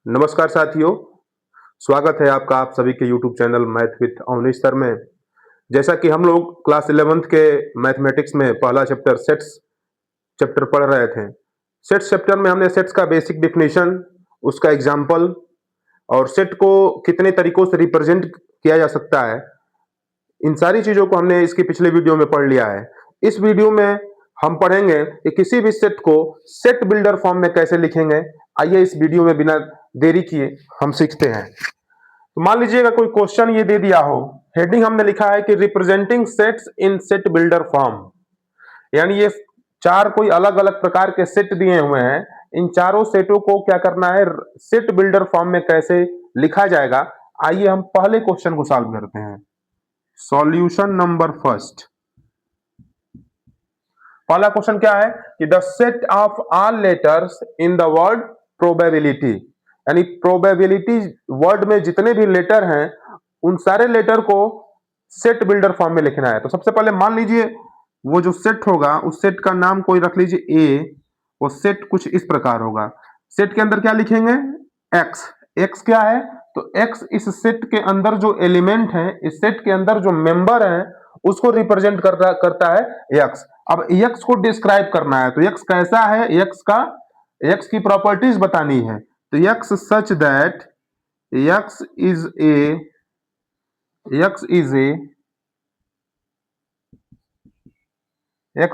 नमस्कार साथियों, स्वागत है आपका आप सभी के YouTube channel math with Avnish sir में। जैसा कि हम लोग क्लास 11th के मैथमेटिक्स में पहला चैप्टर सेट्स चैप्टर पढ़ रहे थे। सेट्स चैप्टर में हमने सेट्स का बेसिक डेफिनेशन, उसका एग्जाम्पल और सेट को कितने तरीकों से रिप्रेजेंट किया जा सकता है, इन सारी चीज़ों को हमने इसके पिछले वीडियो में पढ़ लिया है। इस वीडियो में हम पढ़ेंगे कि किसी भी सेट को सेट बिल्डर फॉर्म में कैसे लिखेंगे। आइए इस वीडियो में बिना देरी किए हम सीखते हैं। तो मान लीजिएगा कोई क्वेश्चन ये दे दिया हो, हेडिंग हमने लिखा है कि representing sets in set builder form, यानी ये चार कोई अलग अलग प्रकार के सेट दिए हुए हैं। इन चारों सेटों को क्या करना है, सेट बिल्डर फॉर्म में कैसे लिखा जाएगा। आइए हम पहले क्वेश्चन को सॉल्व करते हैं। Solution number first. पहला क्वेश्चन क्या है कि the set of all letters in the word probability, यानी प्रोबेबिलिटी वर्ड में जितने भी लेटर हैं उन सारे लेटर को सेट बिल्डर फॉर्म में लिखना है। तो सबसे पहले मान लीजिए वो जो सेट होगा उस सेट का नाम कोई रख लीजिए ए। वो सेट कुछ इस प्रकार होगा। सेट के अंदर क्या लिखेंगे, एक्स। एक्स क्या है, तो एक्स इस सेट के अंदर जो एलिमेंट है, इस सेट के अंदर जो मेंबर है उसको रिप्रेजेंट करता है एक्स। अब एक्स को डिस्क्राइब करना है, तो एक्स कैसा है, एक्स की प्रॉपर्टीज बतानी है। तो x such that x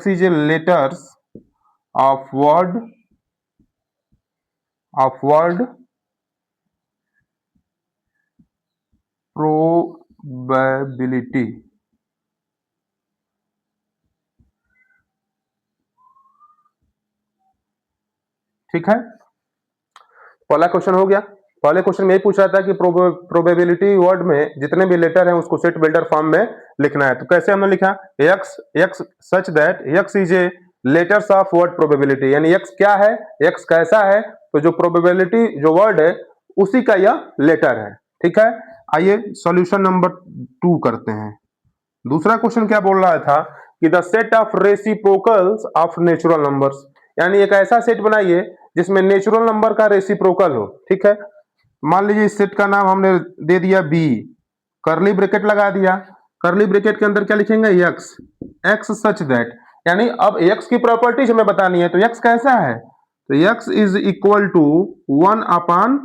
is a letters of word probability. ठीक है, पहला क्वेश्चन हो गया। पहले क्वेश्चन में यही पूछ रहा था कि प्रोबेबिलिटी वर्ड में जितने भी लेटर हैं उसको सेट बिल्डर फॉर्म में लिखना है। तो कैसे हमने लिखा, x such that x is a letters of word probability, यानी एक्स क्या है, एक्स कैसा है, तो जो प्रोबेबिलिटी जो वर्ड है उसी का यह लेटर है। ठीक है, आइए सॉल्यूशन नंबर 2 करते हैं। दूसरा क्वेश्चन क्या बोल रहा था कि the set of reciprocals of natural numbers, यानी एक ऐसा सेट बनाइए जिसमें नेचुरल नंबर का रेसिप्रोकल हो। ठीक है, मान लीजिए इस सेट का नाम हमने दे दिया बी, करली ब्रैकेट लगा दिया। करली ब्रैकेट के अंदर क्या लिखेंगे, एक्स सच दैट, यानी अब एक्स की प्रॉपर्टीज हमें बतानी है। तो एक्स कैसा है, तो X is equal to 1 upon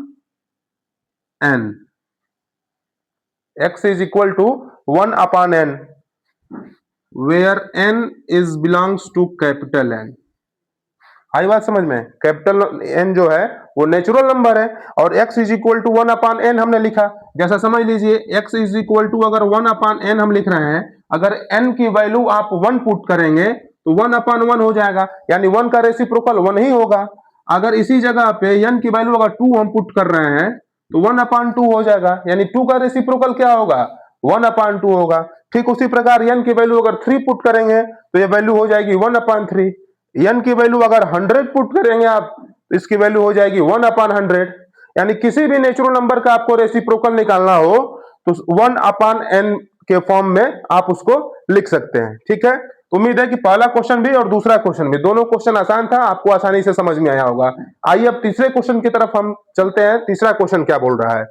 N. X is equal to 1 upon N, where N is belongs to capital N. आई बात समझ में, कैपिटल एन जो है वो नेचुरल नंबर है और x is equal to 1 upon n हमने लिखा। जैसा समझ लीजिए x इज इक्वल टू अगर 1 अपॉन एन हम लिख रहे हैं, अगर n की वैल्यू आप 1 पुट करेंगे तो 1 अपॉन 1 हो जाएगा, यानी 1 का रेसिप्रोकल 1 ही होगा। अगर इसी जगह पे n की वैल्यू अगर 2 हम पुट कर रहे हैं तो 1 अपॉन 2 हो जाएगा, यानी 2 का रेसिप्रोकल क्या होगा, 1 अपॉन 2 होगा। ठीक उसी प्रकार n की वैल्यू अगर 3 पुट करेंगे तो ये वैल्यू हो जाएगी 1 अपॉन 3। n की वैल्यू अगर 100 पुट करेंगे आप, इसकी वैल्यू हो जाएगी 1 अपॉन 100। यानी किसी भी नेचुरल नंबर का आपको रेसिप्रोकल निकालना हो तो 1 अपॉन n के फॉर्म में आप उसको लिख सकते हैं। ठीक है, उम्मीद है कि पहला क्वेश्चन भी और दूसरा क्वेश्चन भी, दोनों क्वेश्चन आसान था, आपको आसानी से समझ में आया होगा। आइए अब तीसरे क्वेश्चन की तरफ हम चलते हैं। तीसरा क्वेश्चन क्या बोल रहा है,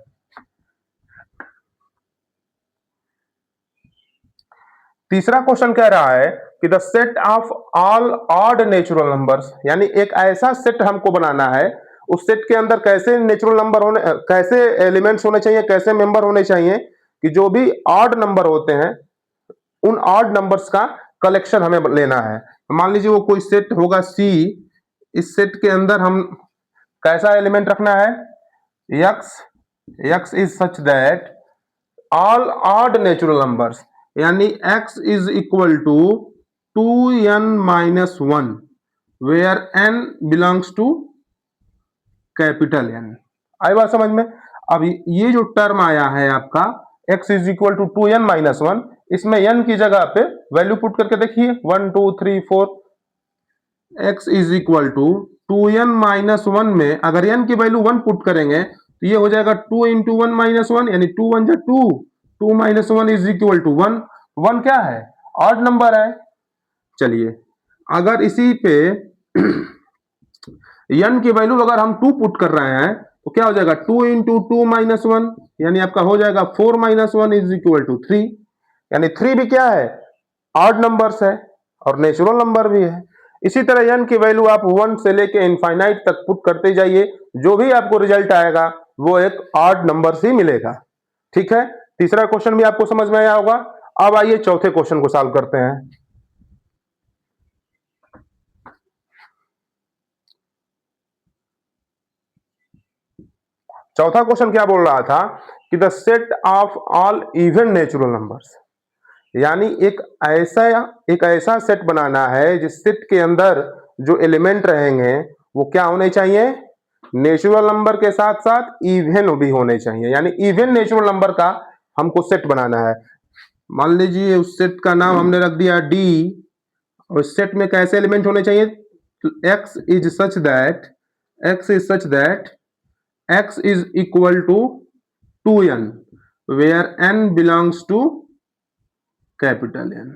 तीसरा क्वेश्चन कह रहा है कि the set of all odd natural numbers, यानी एक ऐसा सेट हमको बनाना है, उस सेट के अंदर कैसे नेचुरल नंबर होने, कैसे एलिमेंट्स होने चाहिए, कैसे मेंबर होने चाहिए कि जो भी ऑड नंबर होते हैं उन ऑड नंबर्स का कलेक्शन हमें लेना है। मान लीजिए वो कोई सेट होगा सी, इस सेट के अंदर हम कैसा एलिमेंट रखना है, x is such that all odd natural numbers, यानी x is equal to 2n minus 1 where n belongs to capital N। आई बात समझ में। अब ये जो टर्म आया है आपका x is equal to 2n minus 1, इसमें n की जगह पे वैल्यू पुट करके देखिए 1 2 3 4। x is equal to 2n minus 1 में अगर n की वैल्यू 1 पुट करेंगे तो ये हो जाएगा 2 इंटू 1 माइनस 1, यानी 2 1 जा 2, 2 माइनस 1 इज इक्वल टू 1। 1 क्या है, ऑड नंबर है। चलिए अगर इसी पे n की वैल्यू अगर हम 2 पुट कर रहे हैं तो क्या हो जाएगा 2 इंटू 2 माइनस 1, यानी आपका हो जाएगा 4 माइनस 1 इज इक्वल टू 3, यानी 3 भी क्या है, ऑड नंबर्स है और नेचुरल नंबर भी है। इसी तरह n की वैल्यू आप 1 से लेके इनफाइनाइट तक पुट करते जाइए, जो भी आपको रिजल्ट आएगा वो एक ऑड नंबर ही मिलेगा। ठीक है, तीसरा क्वेश्चन भी आपको समझ में आया होगा। अब आइए चौथे क्वेश्चन को सॉल्व करते हैं। चौथा क्वेश्चन क्या बोल रहा था कि the set of all even natural numbers, यानी एक ऐसा सेट बनाना है जिस सेट के अंदर जो एलिमेंट रहेंगे वो क्या होने चाहिए, नेचुरल नंबर के साथ साथ इवन भी होने चाहिए, यानी इवन नेचुरल नंबर का हमको सेट बनाना है। मान लीजिए उस सेट का नाम हमने रख दिया डी, और इस सेट में कैसे एलिमेंट होने चाहिए, x is such that x is equal to 2n where n belongs to capital N।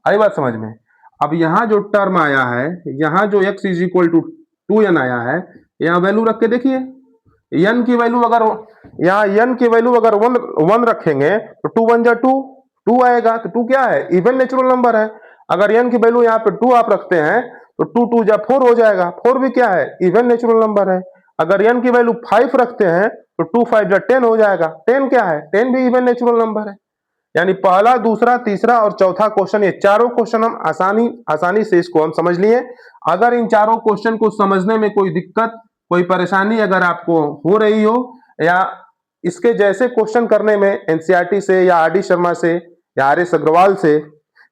आई बात समझ में। अब यहां जो टर्म आया है, यहां जो x is equal to 2n आया है, यहां वैल्यू रख के देखिए, n की वैल्यू अगर यहाँ n की वैल्यू अगर 1 रखेंगे तो 2 1 जा 2 आएगा, तो 2 क्या है, इवन नेचुरल नंबर है। अगर n की वैल्यू यहाँ पे 2 आप रखते हैं तो 2 2 जा 4 हो जाएगा, 4 भी क्या है, इवन नेचुरल नंबर है। अगर n की वैल्यू 5 रखते हैं तो 2 5 जा 10 हो जाएगा, 10 क्या है, 10 भी इवन नेचुरल नंबर है। यानी पहला, दूसरा, तीसरा और चौथा क्वेश्चन, ये चारों क्वेश्चन हम आसानी से इसको हम समझ लिए। अगर इन चारों क्वेश्चन को समझने में कोई दिक्कत, कोई परेशानी अगर आपको हो रही हो, या इसके जैसे क्वेश्चन करने में एनसीईआरटी से या आर डी शर्मा से या आर एस अग्रवाल से,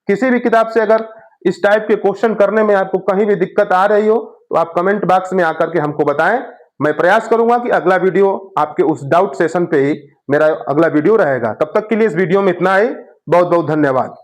किसी भी किताब से अगर इस टाइप के क्वेश्चन करने में आपको कहीं भी दिक्कत आ रही हो तो आप कमेंट बॉक्स में आकर के हमको बताएं। मैं प्रयास करूंगा कि अगला वीडियो आपके उस डाउट सेशन पे ही मेरा अगला वीडियो रहेगा। तब तक के लिए इस वीडियो में इतना ही। बहुत बहुत धन्यवाद।